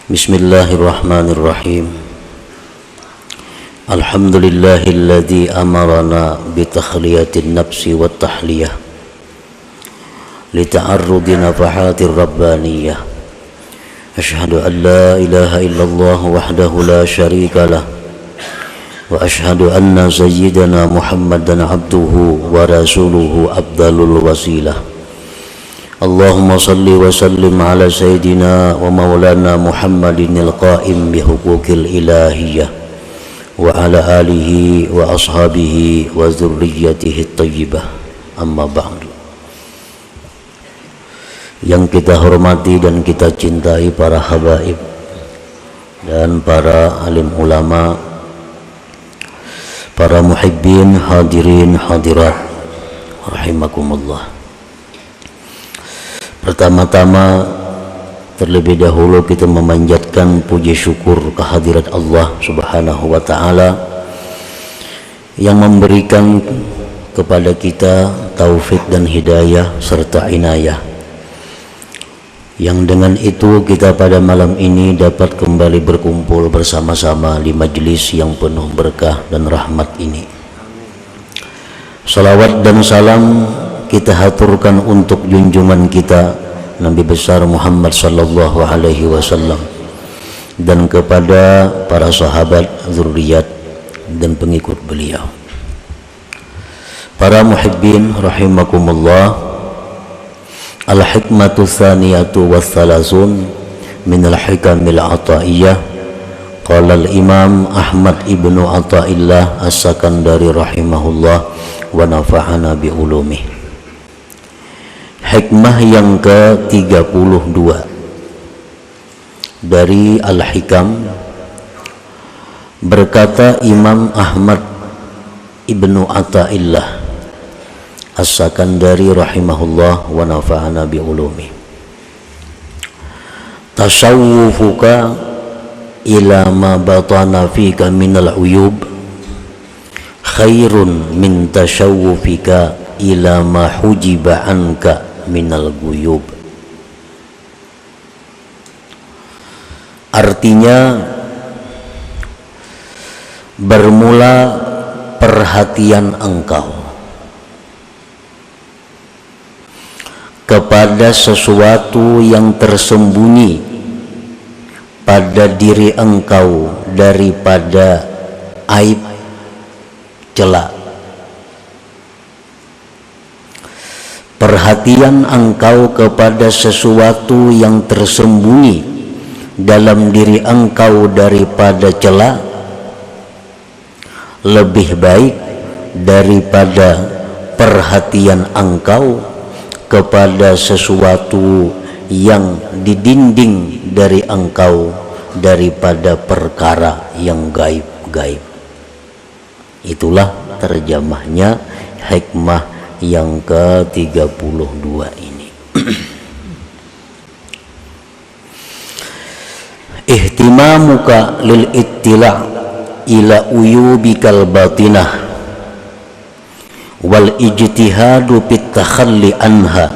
Bismillahirrahmanirrahim. Alhamdulillahilladzi amarana bitakhliyati nafsi wa tahliyah lita'arrudi nafahatir rabbaniyah. Ashhadu an la ilaha illallah wahdahu la syarika lah wa ashhadu anna sayyidana Muhammadan abduhu wa rasuluhu abdalul wasilah. Allahumma salli wa sallim ala sayyidina wa maulana Muhammadin al-qa'im bihuquqil ilahiyah wa ala alihi wa ashabihi wa zurriyyatihi at-tayyibah. Amma ba'du. Yang kita hormati dan kita cintai para habaib dan para alim ulama, para muhibbin, hadirin, hadirat rahimakumullah. Pertama-tama terlebih dahulu kita memanjatkan puji syukur kehadirat Allah Subhanahu wa taala yang memberikan kepada kita taufik dan hidayah serta inayah, yang dengan itu kita pada malam ini dapat kembali berkumpul bersama-sama di majelis yang penuh berkah dan rahmat ini. Salawat dan salam kita haturkan untuk junjungan kita Nabi besar Muhammad sallallahu alaihi wasallam dan kepada para sahabat, zuriat dan pengikut beliau. Para muhibbin rahimakumullah, al-hikmatu tsaniyatu wassalasun min al-hikamil ataiyah. Qala al-imam Ahmad ibnu Athaillah as-Sakandari rahimahullah wa nafa'ana bi ulumih. Hikmah yang ke-32 dari Al-Hikam, berkata Imam Ahmad ibnu Athaillah as-Sakandari rahimahullah wa nafa'ana bi ulumi. Tasawwufuka ila ma batana fika minal uyub khairun min tasawwufika ila ma hujiba anka minal guyub. Artinya, bermula perhatian engkau kepada sesuatu yang tersembunyi pada diri engkau daripada aib, celah. Perhatian engkau kepada sesuatu yang tersembunyi dalam diri engkau daripada celah lebih baik daripada perhatian engkau kepada sesuatu yang didinding dari engkau daripada perkara yang gaib-gaib. Itulah terjemahnya hikmah yang ke-32 ini. Ihtimamuka lil ittila' ila uyubikal batinah wal ijtihadu fit takhalli anha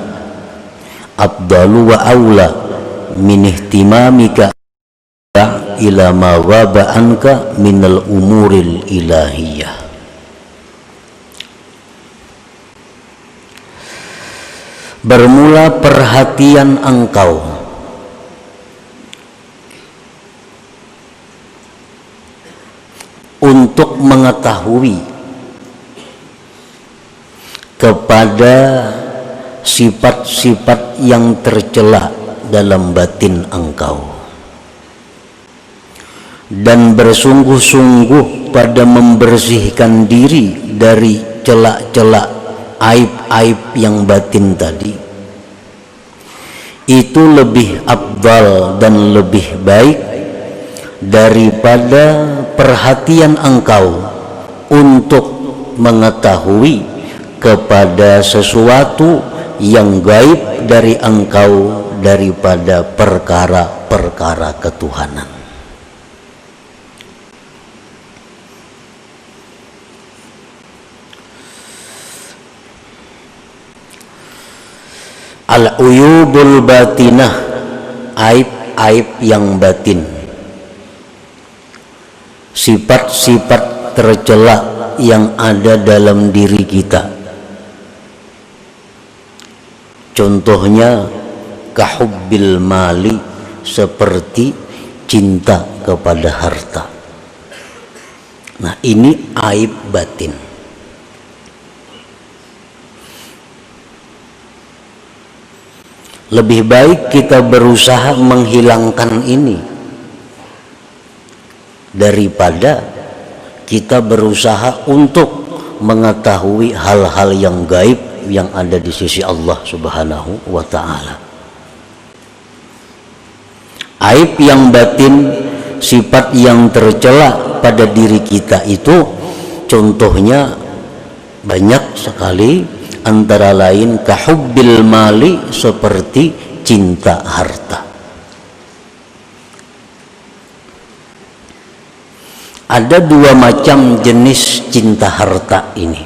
afdalu wa aula min ihtimamika ila ma waba anka minal umuril ilahiyah. Bermula perhatian engkau untuk mengetahui kepada sifat-sifat yang tercela dalam batin engkau dan bersungguh-sungguh pada membersihkan diri dari celak-celak aib-aib yang batin tadi. Itu lebih afdal dan lebih baik daripada perhatian engkau untuk mengetahui kepada sesuatu yang gaib dari engkau daripada perkara-perkara ketuhanan. Al-uyubul batinah, aib aib yang batin, sifat-sifat tercela yang ada dalam diri kita. Contohnya kahubbil mali, seperti cinta kepada harta. Nah, ini aib batin. Lebih baik kita berusaha menghilangkan ini daripada kita berusaha untuk mengetahui hal-hal yang gaib yang ada di sisi Allah Subhanahu wa ta'ala. Aib yang batin, sifat yang tercela pada diri kita itu contohnya banyak sekali, antara lain kahubbil mali, seperti cinta harta. Ada dua macam jenis cinta harta ini.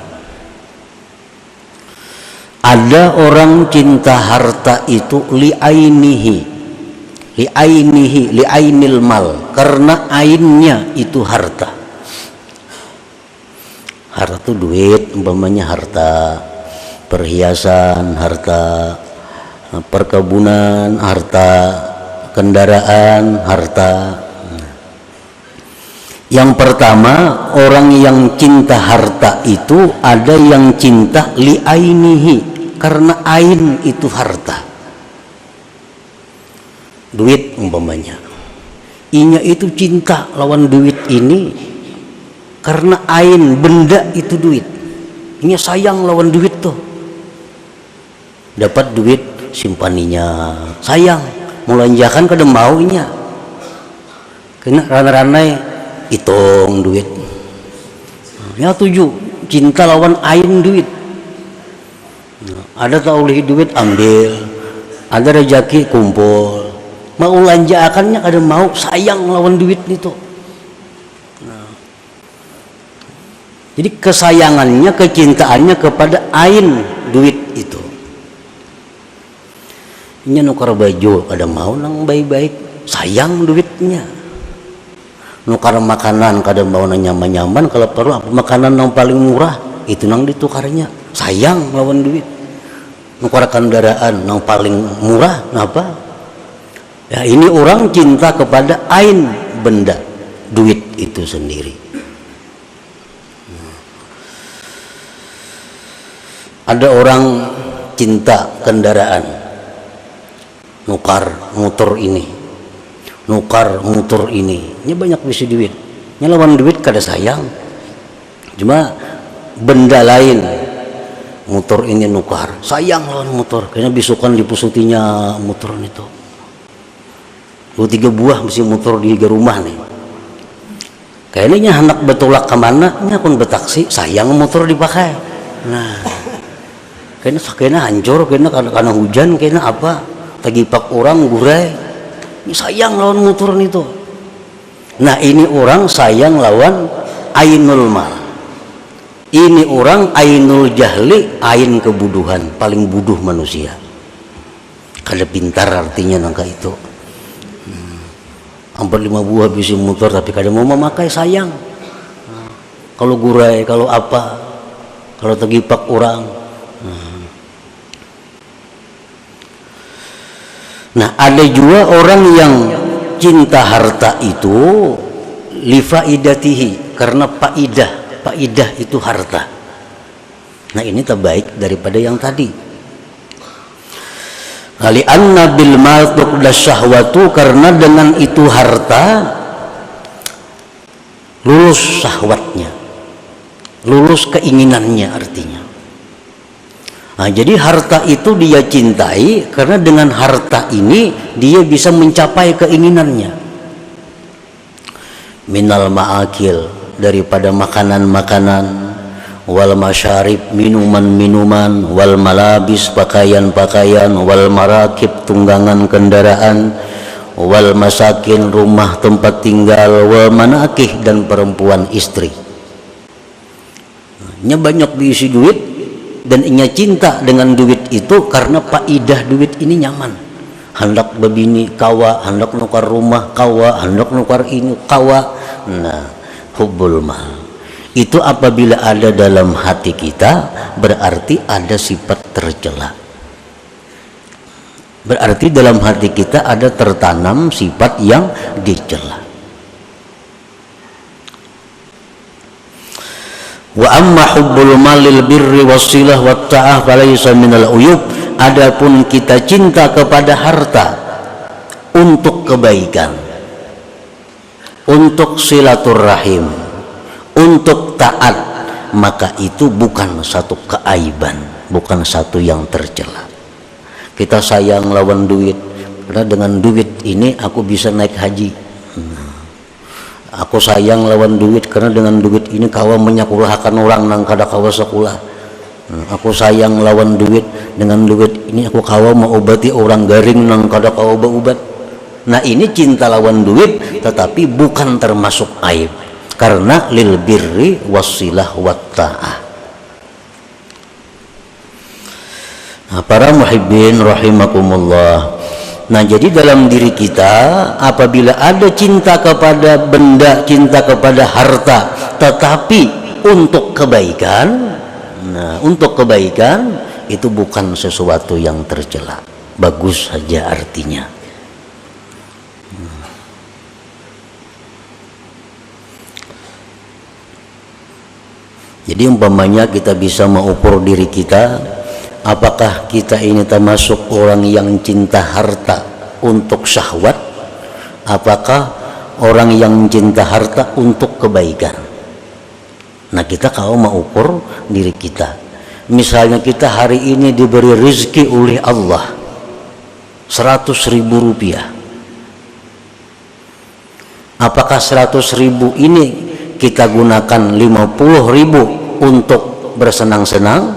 Ada orang cinta harta itu li'ainil mal, karena ainnya itu harta. Harta itu duit, umpamanya harta perhiasan, harta perkebunan, harta kendaraan, harta. Yang pertama, orang yang cinta harta itu ada yang cinta li'ainihi, karena ain itu harta. Duit umpamanya, inya itu cinta lawan duit ini karena ain, benda itu duit. Inya sayang lawan duit tuh. Dapat duit simpaninya, sayang, melanjakan kada mau inya. Kena ranai-ranai hitung duit. Ya tuju, cinta lawan ain duit. Ada tak oleh duit ambil, ada rezeki kumpul, mau lanjakannya kada mau, sayang lawan duit itu. Jadi kesayangannya, kecintaannya kepada ain duit itu. Nya nukar baju kada mau nang baik-baik, sayang duitnya. Nukar makanan kada mau nang nyaman-nyaman, kalau perlu apa makanan yang paling murah itu nang ditukarnya, sayang lawan duit. Nukar kendaraan yang paling murah, kenapa? Ya ini orang cinta kepada ain, benda, duit itu sendiri. Ada orang cinta kendaraan, nukar motor ini, nukar motor ini. Ini banyak bisi duit. Ini lawan duit kada sayang. Cuma benda lain, motor ini nukar, sayang lawan motor. Kayaknya bisukan dipusutinya motor itu. 2-3 buah mesti motor di rumah nih. Kayaknya anak betulak kemana, nya pun betaksi, sayang motor dipakai. Nah, kayaknya hancur, karena hujan, kayaknya apa? Tagipak orang gurai, ini sayang lawan motor itu. Nah ini orang sayang lawan ainul mal. Ini orang ainul jahli, ain kebuduhan, paling buduh manusia. Kada pintar artinya nangka itu. Hampir 5 buah bisi motor tapi kada mau memakai, sayang. Kalau gurai, kalau apa, kalau tagipak orang. Nah ada juga orang yang cinta harta itu lifaidatihi, karena faidah itu harta. Nah ini terbaik daripada yang tadi. Kali anna bil mal tuqdas syahwatu, karena dengan itu harta lulus syahwatnya, lulus keinginannya artinya. Nah, jadi harta itu dia cintai karena dengan harta ini dia bisa mencapai keinginannya. Minal ma'akil, daripada makanan-makanan, wal masyarib, minuman-minuman, wal malabis, pakaian-pakaian, wal marakib, tunggangan kendaraan, wal masakin, rumah tempat tinggal, wal manakih, dan perempuan istri. Nya banyak diisi duit dan inya cinta dengan duit itu karena faidah duit ini nyaman. hendak babini kawa, hendak nukar rumah kawa, hendak nukar ini kawa. Nah, hubbul mal itu apabila ada dalam hati kita berarti ada sifat tercela. Berarti dalam hati kita ada tertanam sifat yang dicela. Wa amma hubbul malil birri wassilah wat ta'ah falaysa minal uyub. Adapun kita cinta kepada harta untuk kebaikan, untuk silaturahim, untuk taat, maka itu bukan satu keaiban, bukan satu yang tercela. Kita sayang lawan duit, karena dengan duit ini aku bisa naik haji. Aku sayang lawan duit karena dengan duit ini kawa menyakulahkan orang nang kada kawa sekolah. Aku sayang lawan duit, dengan duit ini aku kawa mengobati orang garing nang kada kawa berobat. Nah, ini cinta lawan duit tetapi bukan termasuk aib, karena lil birri wassilah wat ta'ah. Nah, para muhibbin rahimakumullah. Nah, jadi dalam diri kita apabila ada cinta kepada benda, cinta kepada harta, tetapi untuk kebaikan, nah untuk kebaikan itu bukan sesuatu yang tercela, bagus saja artinya. Jadi umpamanya kita bisa mengukur diri kita, apakah kita ini termasuk orang yang cinta harta untuk syahwat, apakah orang yang cinta harta untuk kebaikan. Nah, kita kalau mengukur diri kita, misalnya kita hari ini diberi rezeki oleh Allah 100.000 rupiah, apakah 100.000 ini kita gunakan 50.000 untuk bersenang-senang,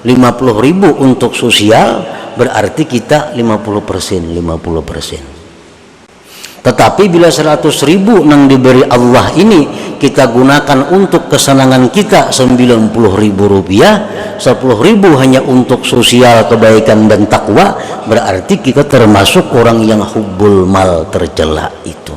50.000 untuk sosial, berarti kita 50%. Tetapi bila 100.000 yang diberi Allah ini kita gunakan untuk kesenangan kita 90.000 rupiah, 10.000 hanya untuk sosial, kebaikan dan takwa, berarti kita termasuk orang yang hubbul mal tercela itu.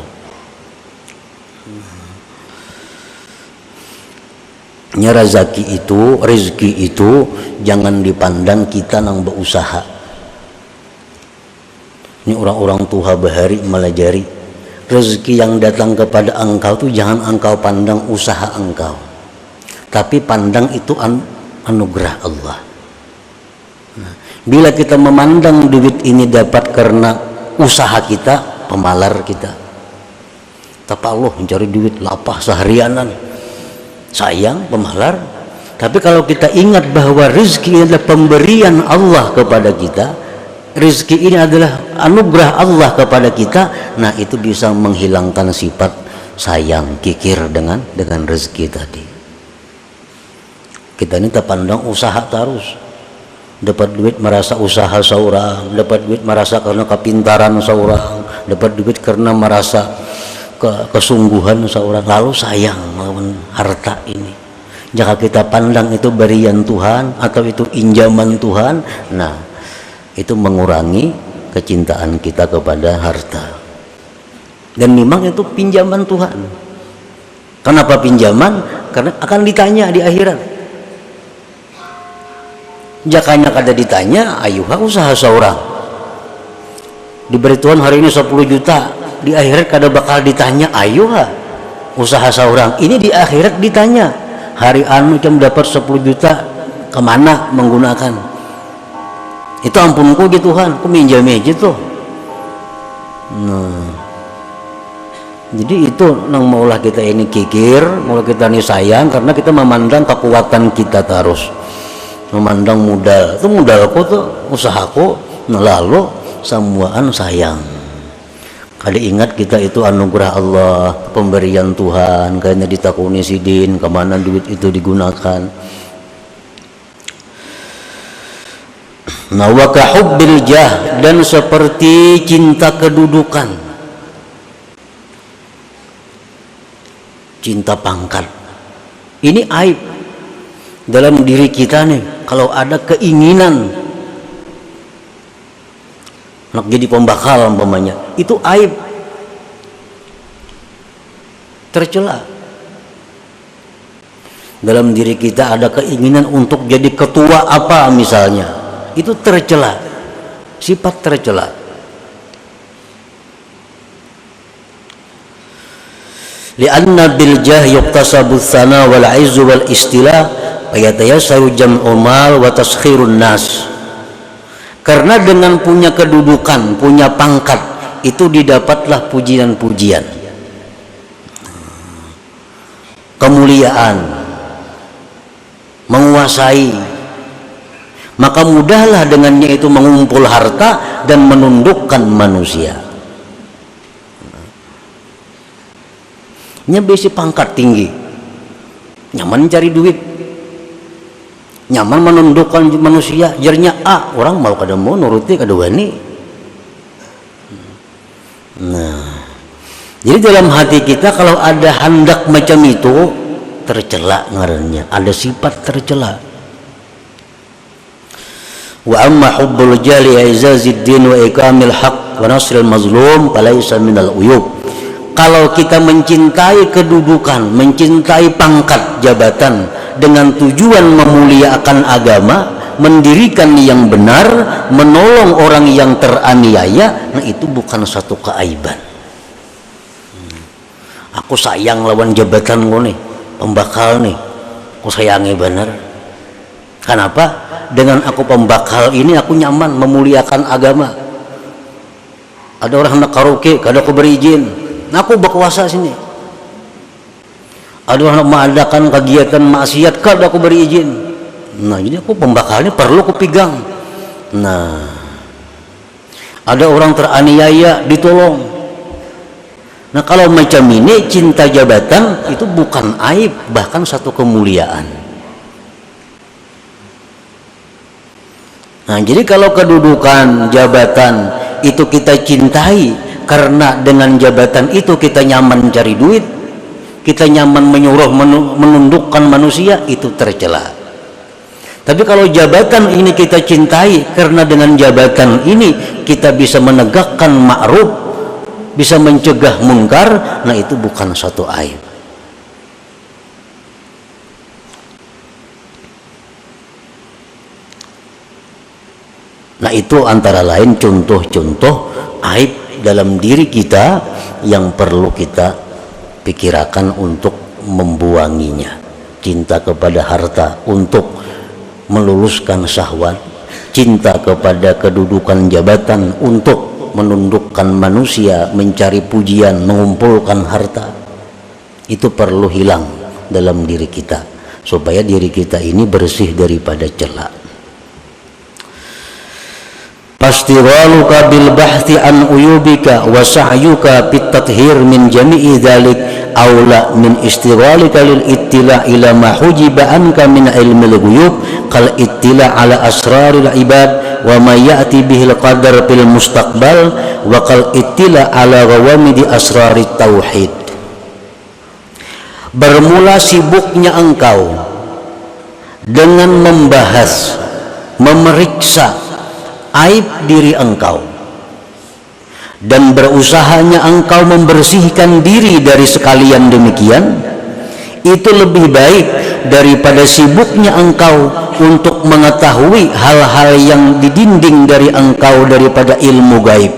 Rezeki itu jangan dipandang kita nang berusaha. Ini orang-orang tua bahari melajari rezeki yang datang kepada engkau itu jangan engkau pandang usaha engkau, tapi pandang itu anugerah Allah. Nah, bila kita memandang duit ini dapat karena usaha kita, pemalar kita. Tapi Allah mencari duit lapah seharianan, sayang pemalar. Tapi kalau kita ingat bahwa rezeki adalah pemberian Allah kepada kita, rezeki ini adalah anugerah Allah kepada kita, nah itu bisa menghilangkan sifat sayang, kikir dengan rezeki tadi. Kita ini terpandang usaha terus, dapat duit merasa usaha seorang, dapat duit merasa karena kepintaran seorang, dapat duit karena merasa kesungguhan seorang, lalu sayang lawan harta ini. Jika kita pandang itu berian Tuhan atau itu injaman Tuhan, nah itu mengurangi kecintaan kita kepada harta. Dan memang itu pinjaman Tuhan. Kenapa pinjaman? Karena akan ditanya di akhirat. Jakanya kada ditanya, ayuha usaha seorang, diberi Tuhan hari ini 10 juta, di akhirat kada bakal ditanya ayuha usaha seorang. Ini di akhirat ditanya, hari anu jam dapat 10 juta kemana menggunakan itu, ampunku gitu Tuhan, aku minjam aja tuh. Nah, jadi itu nang maulah kita ini kikir, maulah kita ini sayang karena kita memandang kekuatan kita terus, memandang modal itu, modalku tuh usahaku, nah lalu semuaan sayang. Kada ingat kita itu anugerah Allah, pemberian Tuhan, kayaknya ditakuni sidin kemana duit itu digunakan. Nah, wa kahubbil jah, dan seperti cinta kedudukan, cinta pangkat. Ini aib dalam diri kita nih. Kalau ada keinginan nak jadi pembakal umpamanya, itu aib, tercela. Dalam diri kita ada keinginan untuk jadi ketua apa misalnya, itu tercela, sifat tercela. Lianna bil jah yuktasabu tsana wal izzu wal istila fayatayassaru jam'ul mal wa taskhirun nas. Karena dengan punya kedudukan, punya pangkat, itu didapatlah pujian-pujian, kemuliaan, menguasai, maka mudahlah dengannya itu mengumpul harta dan menundukkan manusia. Besi pangkat tinggi, nyaman cari duit, nyaman menundukkan manusia, jernya orang mau kada mau nuruti kada wani. Nah, jadi dalam hati kita kalau ada hendak macam itu, tercela ngarannya, ada sifat tercela. Wa amma hubbul jali izazid din wa ikamil haq wa nasril mazlum falaysa minal uyub. Kalau kita mencintai kedudukan, mencintai pangkat jabatan dengan tujuan memuliakan agama, mendirikan yang benar, menolong orang yang teraniaya, nah itu bukan satu keaiban. Aku sayang lawan jabatan gue nih, pembakal nih, aku sayangi benar. Kenapa? Dengan aku pembakal ini aku nyaman memuliakan agama. Ada orang nak karaoke, kada aku berizin, nah aku berkuasa sini. Ada orang mengadakan kegiatan maksiat, kada aku beri izin. Nah jadi aku pembakalnya perlu aku pegang. Nah ada orang teraniaya, ditolong. Nah kalau macam ini cinta jabatan itu bukan aib, bahkan satu kemuliaan. Nah jadi kalau kedudukan jabatan itu kita cintai karena dengan jabatan itu kita nyaman cari duit, kita nyaman menyuruh menundukkan manusia, itu tercela. Tapi kalau jabatan ini kita cintai karena dengan jabatan ini kita bisa menegakkan ma'ruf, bisa mencegah munkar, nah itu bukan satu aib. Nah itu antara lain contoh-contoh aib dalam diri kita yang perlu kita pikirkan untuk membuanginya. Cinta kepada harta untuk meluluskan syahwat, cinta kepada kedudukan jabatan untuk menundukkan manusia, mencari pujian, mengumpulkan harta, itu perlu hilang dalam diri kita supaya diri kita ini bersih daripada cela. Fastighaluka bil bahthi an uyubika wa sa'yuka bit tathhir min jami'i dzalik aula min istighalika lil ittila ila ma hujiba anka min ilmil ghuyub kal ittila ala asraril ibad wa ma ya'ti bihil qadar fil mustaqbal wa kal ittila ala ghawamidi asrarit tauhid. Bermula sibuknya engkau dengan membahas, memeriksa aib diri engkau dan berusahanya engkau membersihkan diri dari sekalian demikian, itu lebih baik daripada sibuknya engkau untuk mengetahui hal-hal yang didinding dari engkau daripada ilmu gaib,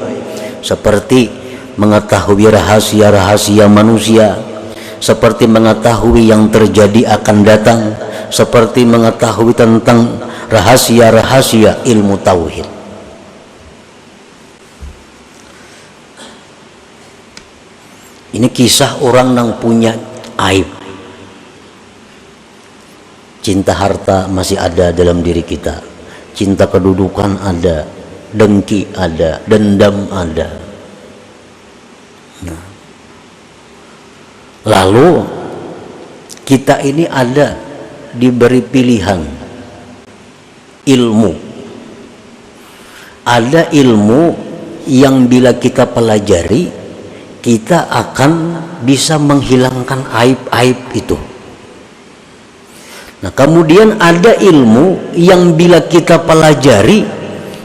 seperti mengetahui rahasia-rahasia manusia, seperti mengetahui yang terjadi akan datang, seperti mengetahui tentang rahasia-rahasia ilmu tauhid. Ini kisah orang yang punya aib. Cinta harta masih ada dalam diri kita, cinta kedudukan ada, dengki ada, dendam ada. Nah, lalu kita ini ada diberi pilihan ilmu. Ada ilmu yang bila kita pelajari, kita akan bisa menghilangkan aib-aib itu. Nah kemudian ada ilmu yang bila kita pelajari,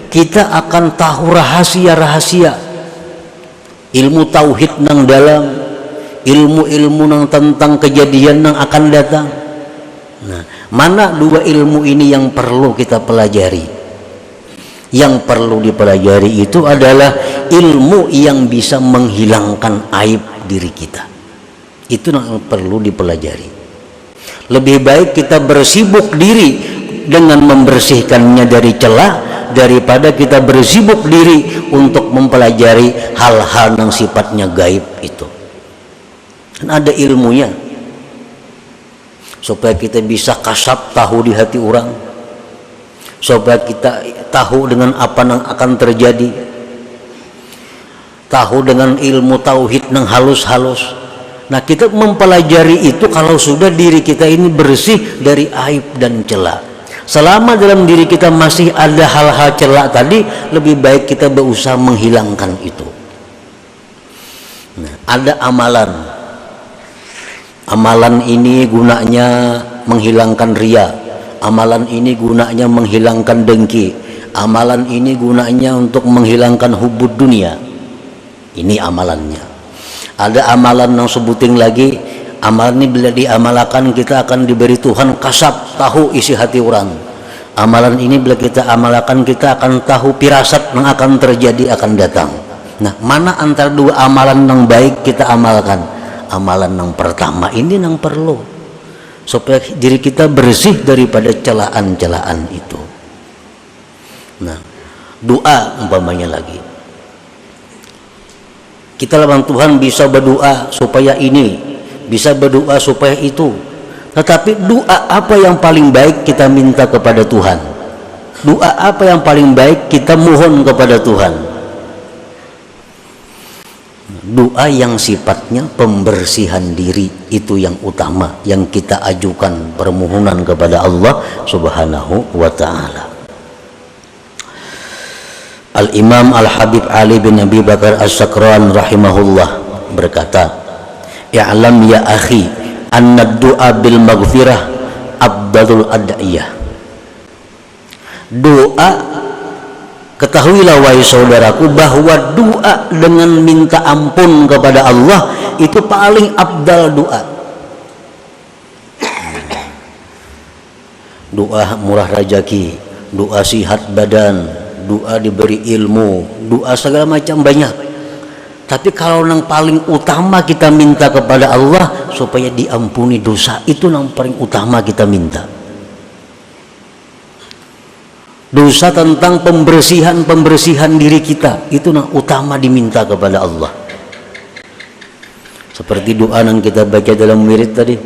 kita akan tahu rahasia-rahasia ilmu tauhid nang dalam, ilmu-ilmu nang tentang kejadian nang akan datang. Nah, mana dua ilmu ini yang perlu kita pelajari? Yang perlu dipelajari itu adalah ilmu yang bisa menghilangkan aib diri kita. Itu yang perlu dipelajari. Lebih baik kita bersibuk diri dengan membersihkannya dari celah daripada kita bersibuk diri untuk mempelajari hal-hal yang sifatnya gaib itu. Kan ada ilmunya supaya kita bisa kasab tahu di hati orang, supaya kita tahu dengan apa yang akan terjadi, tahu dengan ilmu tauhid yang halus-halus. Nah, kita mempelajari itu kalau sudah diri kita ini bersih dari aib dan celah. Selama dalam diri kita masih ada hal-hal celah tadi, lebih baik kita berusaha menghilangkan itu. Nah, ada amalan. Amalan ini gunanya menghilangkan ria. Amalan ini gunanya menghilangkan dengki. Amalan ini gunanya untuk menghilangkan hubud dunia. Ini amalannya. Ada amalan yang sebutin lagi, amalan ini bila diamalkan kita akan diberi Tuhan kasab tahu isi hati orang. Amalan ini bila kita amalkan kita akan tahu firasat yang akan terjadi akan datang. Nah, mana antara dua amalan yang baik kita amalkan? Amalan yang pertama ini yang perlu supaya diri kita bersih daripada celaan-celaan itu. Nah, doa umpamanya lagi. Kita lawan Tuhan bisa berdoa supaya ini, bisa berdoa supaya itu. Tetapi doa apa yang paling baik kita minta kepada Tuhan? Doa apa yang paling baik kita mohon kepada Tuhan? Doa yang sifatnya pembersihan diri itu yang utama, yang kita ajukan permohonan kepada Allah Subhanahu wa ta'ala. Al-Imam Al-Habib Ali bin Abi Bakar As-Sakran rahimahullah berkata, "I'lam ya akhi anna du'a bil maghfirah afdalul ad'iyah." Doa, ketahuilah wahai saudaraku bahwa doa dengan minta ampun kepada Allah itu paling afdal doa. Doa murah rezeki, doa sihat badan, doa diberi ilmu, doa segala macam banyak. Tapi kalau yang paling utama kita minta kepada Allah supaya diampuni dosa, itu yang paling utama kita minta. Dosa tentang pembersihan diri kita, itu yang utama diminta kepada Allah. Seperti doa yang kita baca dalam wirid tadi,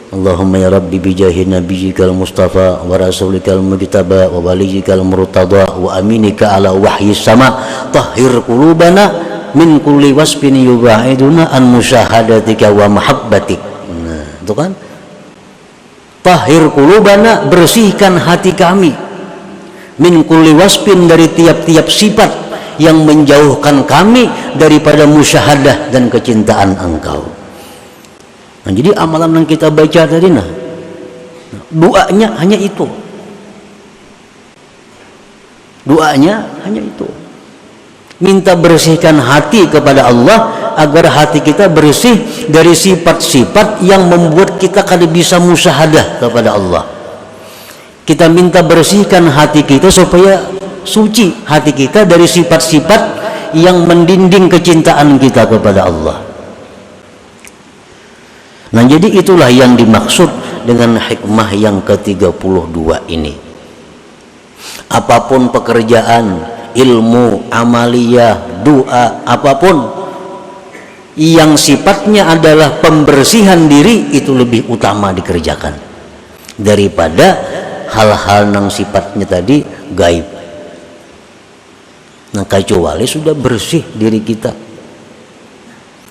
Allahumma ya Rabbi bijahi nabiyyikal mustafa wa rasulikal mujtaba wa waliyikal murtada wa aminika ala wahyi sama tahhir qulubana min kulli wasfin yubaiduna an musyahadatika wa mahabbatik. Nah, itu kan tahhir qulubana, bersihkan hati kami, min kulli wasfin, dari tiap-tiap sifat yang menjauhkan kami daripada musyahadah dan kecintaan Engkau. Nah, jadi amalan yang kita baca tadi, nah, doanya hanya itu. Doanya hanya itu. Minta bersihkan hati kepada Allah agar hati kita bersih dari sifat-sifat yang membuat kita kada bisa musyahadah kepada Allah. Kita minta bersihkan hati kita supaya suci hati kita dari sifat-sifat yang mendinding kecintaan kita kepada Allah. Nah, jadi itulah yang dimaksud dengan hikmah yang ke-32 ini. Apapun pekerjaan, ilmu, amaliyah, doa, apapun yang sifatnya adalah pembersihan diri, itu lebih utama dikerjakan daripada hal-hal yang sifatnya tadi gaib. Nah, kecuali sudah bersih diri kita,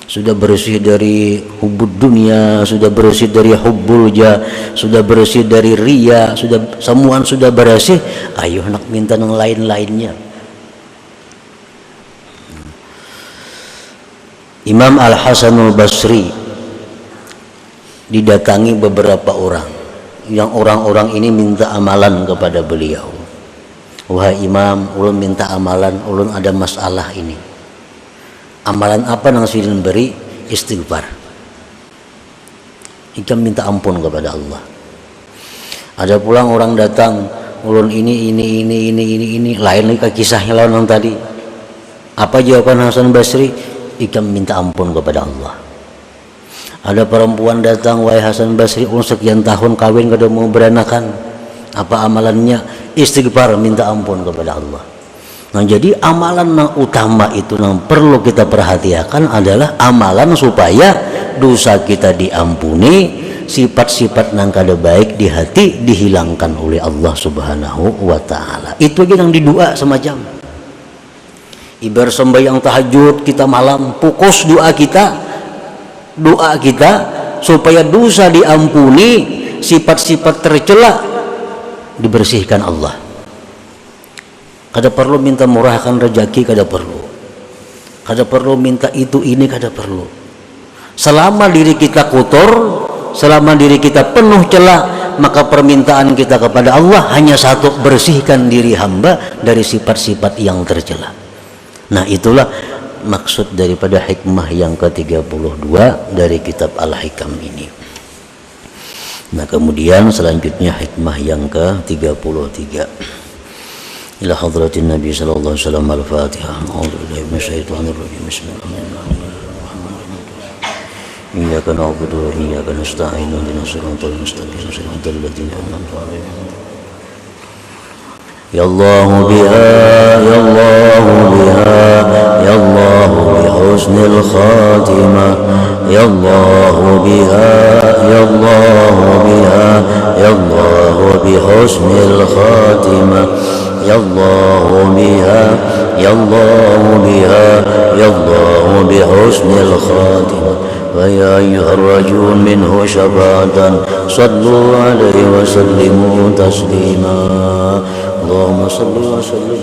sudah bersih dari hubud dunia, sudah bersih dari hubbul jah, sudah bersih dari ria, semua sudah bersih, ayo nak minta yang lain-lainnya. Imam Al-Hasanul Basri didatangi beberapa orang, yang orang-orang ini minta amalan kepada beliau. wahai imam, ulun minta amalan, ulun ada masalah ini. Amalan apa nang silin beri? Istighfar. Ikam minta ampun kepada Allah. Ada pulang orang datang, ulun ini, lain lagi kisahnya lawan yang tadi. Apa jawaban Hasan Basri? Ikam minta ampun kepada Allah. Ada perempuan datang, wahai Hasan Basri, ulun sekian tahun kawin kada mau beranakan. Apa amalannya? Istighfar, minta ampun kepada Allah. Nah, jadi amalan yang utama itu yang perlu kita perhatikan adalah amalan supaya dosa kita diampuni, sifat-sifat yang kada baik di hati dihilangkan oleh Allah Subhanahu wa taala. Itu aja yang didua semacam. Ibarat sembahyang tahajud kita malam, fokus doa kita supaya dosa diampuni, sifat-sifat tercela dibersihkan Allah. Kada perlu minta murahkan rezeki, kada perlu minta itu ini, kada perlu. Selama diri kita kotor, selama diri kita penuh celah, maka permintaan kita kepada Allah hanya satu, bersihkan diri hamba dari sifat-sifat yang tercela. Nah, itulah maksud daripada hikmah yang ke-32 dari kitab Al-Hikam ini. Nah, kemudian selanjutnya hikmah yang ke-33. Ila hadratin Nabi sallallahu alaihi wasallam. Al-Fatihah. A'udzubillahi minasyaitonir rajim. Bismillahirrahmanirrahim. Iyyaka na'budu wa iyyaka nasta'in. Ihdinas siratal mustaqim. Siratal ladzina an'amta 'alaihim. Ya Allah biha, ya Allah biha, ya Allah bi husnil khatimah. Ya Allah biha, ya Allah biha, ya Allah bi husnil khatimah. Ya Allah biha, ya Allah biha, ya Allah bi husnil khatimah. ويا أيها الرجل منه شفاعة صلوا عليه وسلموا تسليما اللهم صل وسلم